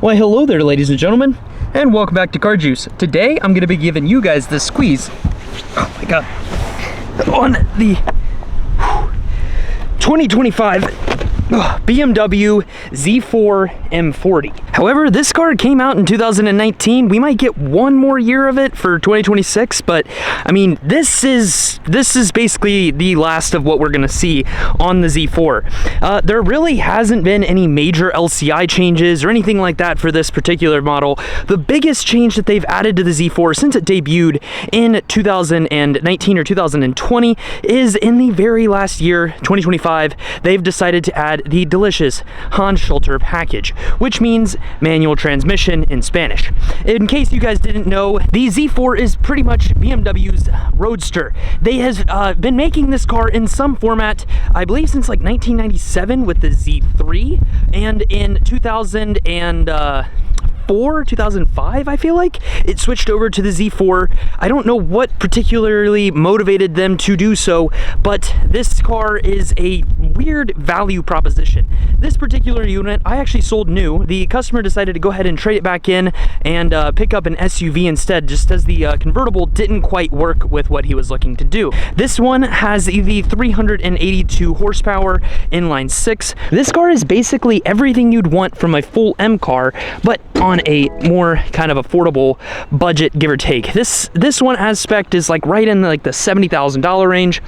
Why, hello there, ladies and gentlemen, and welcome back to Car Juice. Today, I'm going to be giving you guys the squeeze, oh my god, on the 2025 BMW Z4 M40. However, this car came out in 2019. We might get one more year of it for 2026, but I mean, this is basically the last of what we're gonna see on the Z4. There really hasn't been any major LCI changes or anything like that for this particular model. The biggest change that they've added to the Z4 since it debuted in 2019 or 2020 is in the very last year, 2025, they've decided to add the delicious Handschalter package, which means manual transmission in Spanish. In case you guys didn't know, the Z4 is pretty much BMW's roadster. They have been making this car in some format, I believe, since like 1997 with the Z3, and in 2005, I feel like it switched over to the Z4. I don't know what particularly motivated them to do so, but this car is a weird value proposition. This particular unit I actually sold new. The customer decided to go ahead and trade it back in and pick up an SUV instead, just as the convertible didn't quite work with what he was looking to do. This one has the 382 horsepower inline six. This car is basically everything you'd want from a full M car, but on a more kind of affordable budget, give or take. This one as spec is like right in like the $70,000 range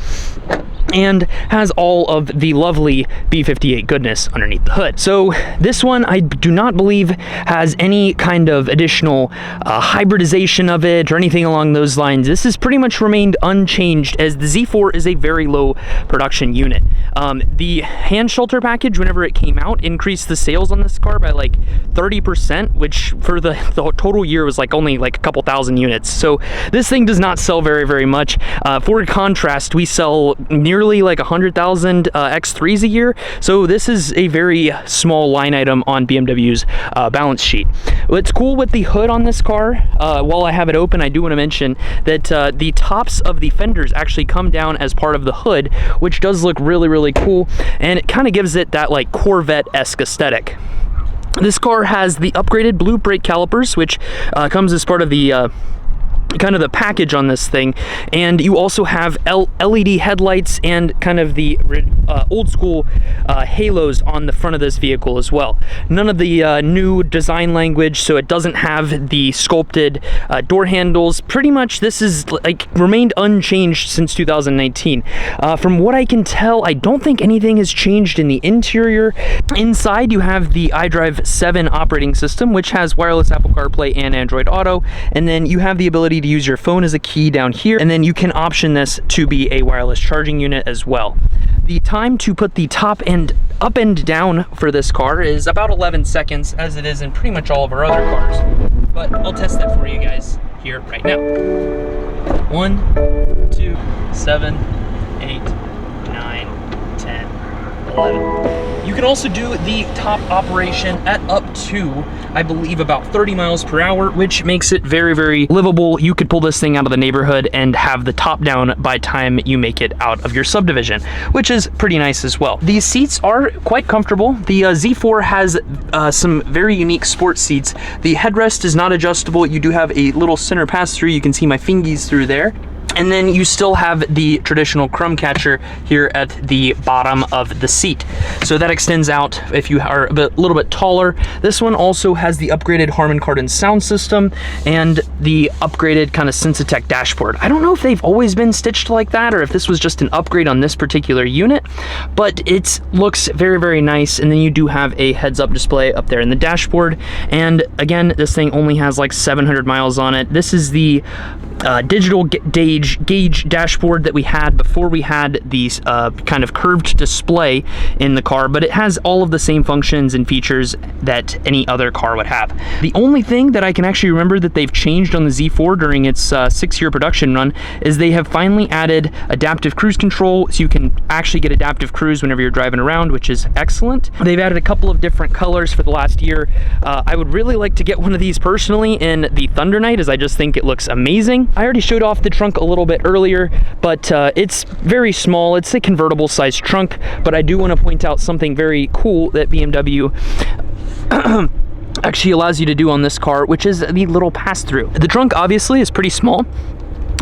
and has all of the lovely B58 goodness underneath the hood. So this one I do not believe has any kind of additional hybridization of it or anything along those lines. This has pretty much remained unchanged, as the Z4 is a very low production unit. The Handschalter package, whenever it came out, increased the sales on this car by like 30%, which for the total year was like only like a couple thousand units. So this thing does not sell very much. For contrast, we sell nearly like 100,000 X3s a year. So this is a very small line item on BMW's balance sheet. What's cool with the hood on this car, while I have it open, I do want to mention that the tops of the fenders actually come down as part of the hood, which does look really cool, and it kind of gives it that like Corvette-esque aesthetic. This car has the upgraded blue brake calipers, which comes as part of the kind of the package on this thing, and you also have LED headlights and kind of the old school halos on the front of this vehicle as well. None of the new design language, so it doesn't have the sculpted door handles. Pretty much this is like remained unchanged since 2019. From what I can tell, I don't think anything has changed in the interior. Inside you have the iDrive 7 operating system, which has wireless Apple CarPlay and Android Auto, and then you have the ability to use your phone as a key down here, and then you can option this to be a wireless charging unit as well. The time to put the top end up and down for this car is about 11 seconds, as it is in pretty much all of our other cars, but I'll test that for you guys here right now. 1, 2, 7, 8, 9, 10, 11. You can also do the top operation at up to, I believe, about 30 miles per hour, which makes it very livable. You could pull this thing out of the neighborhood and have the top down by time you make it out of your subdivision, which is pretty nice as well. These seats are quite comfortable. The Z4 has some very unique sports seats. The headrest is not adjustable. You do have a little center pass-through. You can see my fingies through there. And then you still have the traditional crumb catcher here at the bottom of the seat. So that extends out if you are a little bit taller. This one also has the upgraded Harman Kardon sound system and the upgraded kind of Sensitech dashboard. I don't know if they've always been stitched like that or if this was just an upgrade on this particular unit, but it looks very nice. And then you do have a heads-up display up there in the dashboard. And again, this thing only has like 700 miles on it. This is the digital gauge dashboard that we had before we had these kind of curved display in the car, but it has all of the same functions and features that any other car would have. The only thing that I can actually remember that they've changed on the Z4 during its 6-year production run is they have finally added adaptive cruise control, so you can actually get adaptive cruise whenever you're driving around, which is excellent. They've added a couple of different colors for the last year. I would really like to get one of these personally in the Thunder Night, as I just think it looks amazing. I already showed off the trunk a little bit earlier, but it's very small. It's a convertible sized trunk, but I do want to point out something very cool that BMW actually allows you to do on this car, which is the little pass-through. The trunk obviously is pretty small,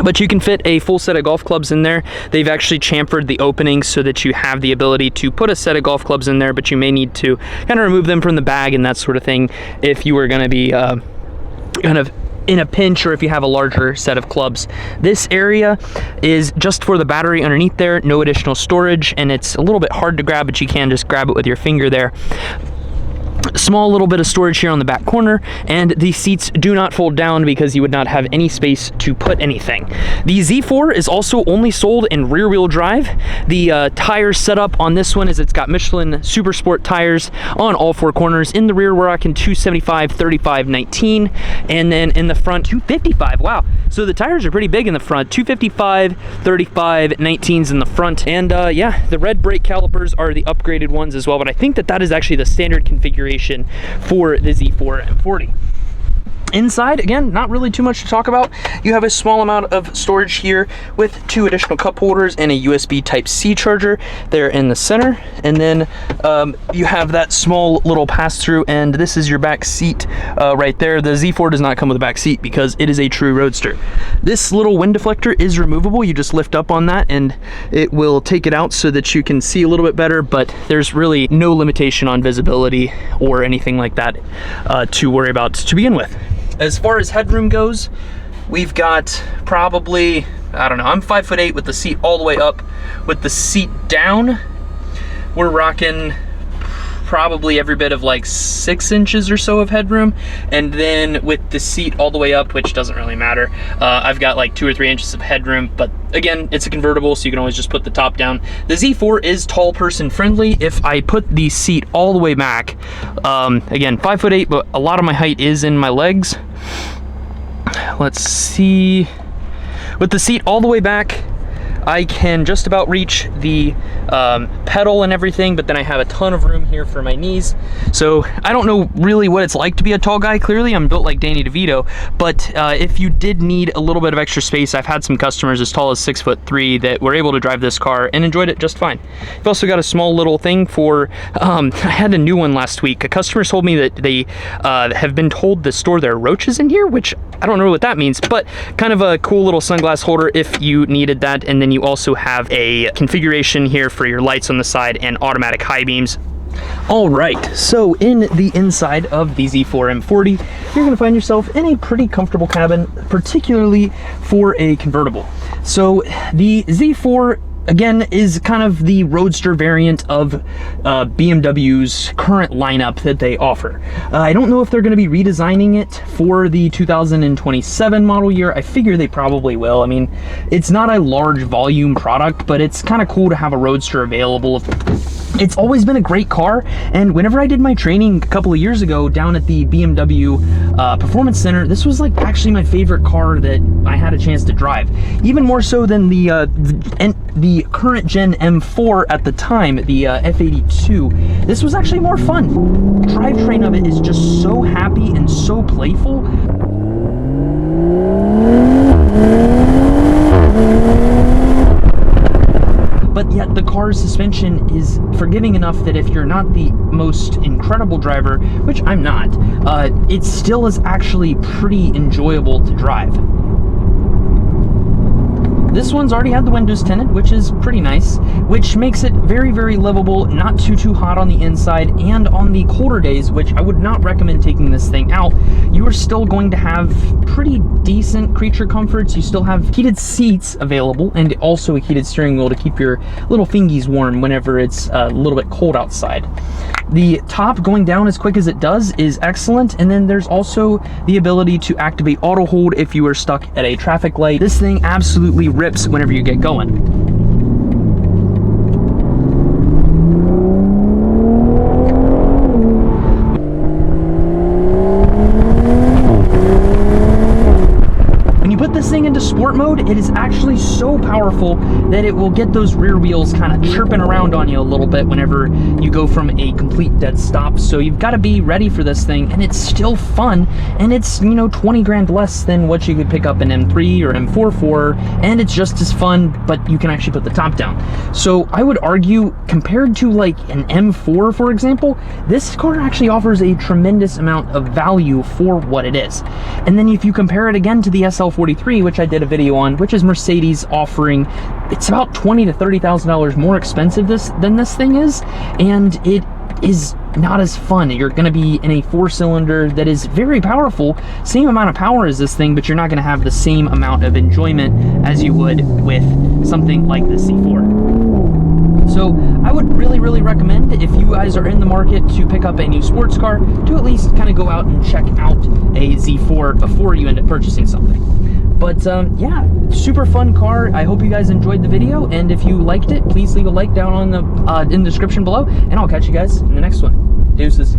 but you can fit a full set of golf clubs in there. They've actually chamfered the openings so that you have the ability to put a set of golf clubs in there, but you may need to kind of remove them from the bag and that sort of thing if you were going to be kind of in a pinch, or if you have a larger set of clubs. This area is just for the battery underneath there, no additional storage, and it's a little bit hard to grab, but you can just grab it with your finger there. Small little bit of storage here on the back corner, and the seats do not fold down because you would not have any space to put anything. The Z4 is also only sold in rear-wheel drive. The tire setup on this one is it's got Michelin Super Sport tires on all four corners. In the rear, we're rocking 275, 35, 19, and then in the front, 255. Wow. So the tires are pretty big in the front, 255, 35, 19s in the front. And yeah, the red brake calipers are the upgraded ones as well, but I think that is actually the standard configuration for the Z4 M40. Inside, again, not really too much to talk about. You have a small amount of storage here with 2 additional cup holders and a USB Type-C charger there in the center. And then you have that small little pass-through, and this is your back seat right there. The Z4 does not come with a back seat because it is a true roadster. This little wind deflector is removable. You just lift up on that and it will take it out so that you can see a little bit better, but there's really no limitation on visibility or anything like that to worry about to begin with. As far as headroom goes, we've got probably, I don't know, I'm 5'8" with the seat all the way up. With the seat down, we're rocking probably every bit of like 6 inches or so of headroom. And then with the seat all the way up, which doesn't really matter, I've got like 2 or 3 inches of headroom. But again, it's a convertible, so you can always just put the top down. The Z4 is tall person friendly. If I put the seat all the way back, again, 5'8", but a lot of my height is in my legs. Let's see. With the seat all the way back, I can just about reach the pedal and everything, but then I have a ton of room here for my knees. So I don't know really what it's like to be a tall guy. Clearly I'm built like Danny DeVito, but if you did need a little bit of extra space, I've had some customers as tall as 6'3" that were able to drive this car and enjoyed it just fine. You've also got a small little thing for, I had a new one last week. A customer told me that they have been told to store their roaches in here, which I don't know what that means, but kind of a cool little sunglass holder if you needed that. And then you also have a configuration here for your lights on the side and automatic high beams. All right, so in the inside of the Z4 M40, you're gonna find yourself in a pretty comfortable cabin, particularly for a convertible. So the Z4, again, is kind of the roadster variant of BMW's current lineup that they offer. I don't know if they're going to be redesigning it for the 2027 model year. I figure they probably will. I mean, it's not a large volume product, but it's kind of cool to have a roadster available. It's always been a great car, and whenever I did my training a couple of years ago down at the BMW Performance Center, this was like actually my favorite car that I had a chance to drive. Even more so than the current gen M4 at the time, the F82. This was actually more fun. The drivetrain of it is just so happy and so playful. But yet the car's suspension is forgiving enough that if you're not the most incredible driver, which I'm not, it still is actually pretty enjoyable to drive. This one's already had the windows tinted, which is pretty nice, which makes it very, very livable, not too hot on the inside, and on the colder days, which I would not recommend taking this thing out, you are still going to have pretty decent creature comforts. You still have heated seats available, and also a heated steering wheel to keep your little fingies warm whenever it's a little bit cold outside. The top going down as quick as it does is excellent, and then there's also the ability to activate auto hold if you are stuck at a traffic light. This thing absolutely rips whenever you get going. When you put this thing into sport mode, it is actually so powerful that it will get those rear wheels kind of chirping around on you a little bit whenever you go from a complete dead stop. So you've got to be ready for this thing, and it's still fun, and it's, you know, 20 grand less than what you could pick up an M3 or M4 for, and it's just as fun, but you can actually put the top down. So I would argue, compared to like an M4, for example, this car actually offers a tremendous amount of value for what it is. And then if you compare it again to the SL43, which I did a video on, which is Mercedes offering, it's about $20,000 to $30,000 more expensive than this thing is, and it is not as fun. You're going to be in a 4-cylinder that is very powerful, same amount of power as this thing, but you're not going to have the same amount of enjoyment as you would with something like the Z4. So I would really recommend, if you guys are in the market to pick up a new sports car, to at least kind of go out and check out a Z4 before you end up purchasing something. But yeah, super fun car. I hope you guys enjoyed the video, and if you liked it, please leave a like down on the in the description below, and I'll catch you guys in the next one. Deuces.